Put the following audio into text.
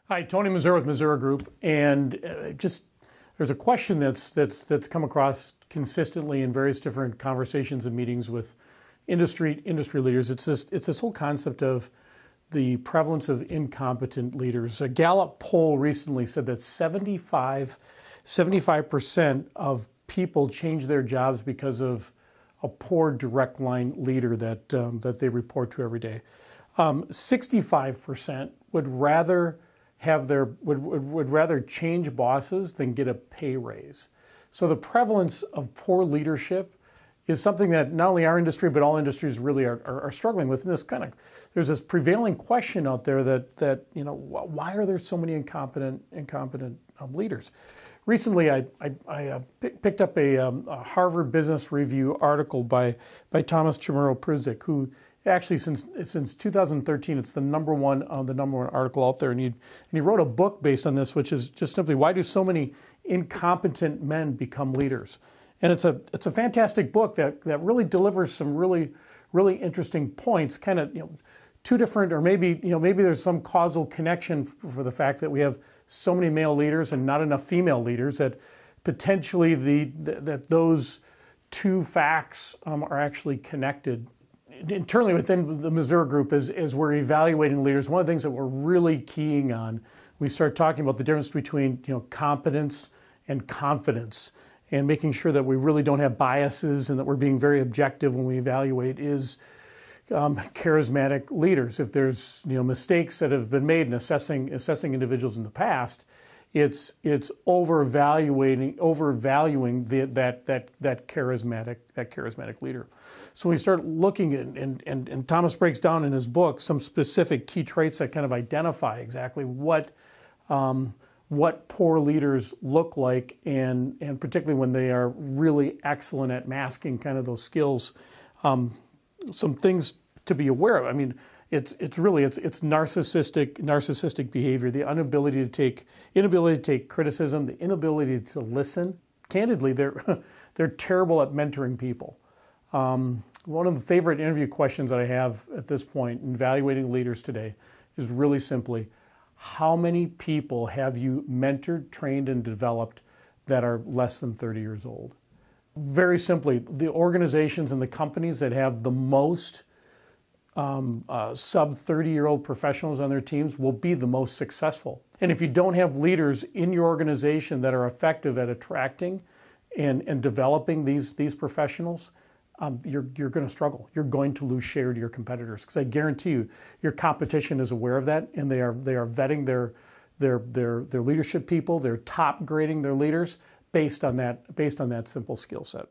Hi, Tony Misura with Misura Group, and there's a question that's come across consistently in various different conversations and meetings with industry leaders. It's this whole concept of the prevalence of incompetent leaders. A Gallup poll recently said that 75% of people change their jobs because of a poor direct line leader that they report to every day. 65% would rather would rather change bosses than get a pay raise. So the prevalence of poor leadership is something that not only our industry but all industries really are struggling with. And there's this prevailing question out there that why are there so many incompetent leaders? Recently, I picked up a Harvard Business Review article by Tomas Chamorro-Premuzic, who actually since 2013 it's the number one article out there, and he wrote a book based on this, which is just simply why do so many incompetent men become leaders. And it's a fantastic book that really delivers some really interesting points, kind of two different, or maybe there's some causal connection for the fact that we have so many male leaders and not enough female leaders, that potentially that those two facts are actually connected. Internally within the Misura Group, as we're evaluating leaders, one of the things that we're really keying on, we start talking about the difference between competence and confidence, and making sure that we really don't have biases and that we're being very objective when we evaluate is charismatic leaders. If there's mistakes that have been made in assessing individuals in the past, it's overvaluing that charismatic leader. So when we start looking at, and Thomas breaks down in his book some specific key traits that kind of identify exactly what poor leaders look like, and particularly when they are really excellent at masking kind of those skills. Some things to be aware of. I mean, it's narcissistic behavior, the inability to take criticism, the inability to listen. Candidly, they're terrible at mentoring people. One of the favorite interview questions that I have at this point in evaluating leaders today is really simply, how many people have you mentored, trained, and developed that are less than 30 years old? Very simply, the organizations and the companies that have the most sub-30-year-old professionals on their teams will be the most successful. And if you don't have leaders in your organization that are effective at attracting and developing these professionals, you're going to struggle. You're going to lose share to your competitors, because I guarantee you, your competition is aware of that, and they are vetting their leadership people. They're top grading their leaders based on that simple skill set.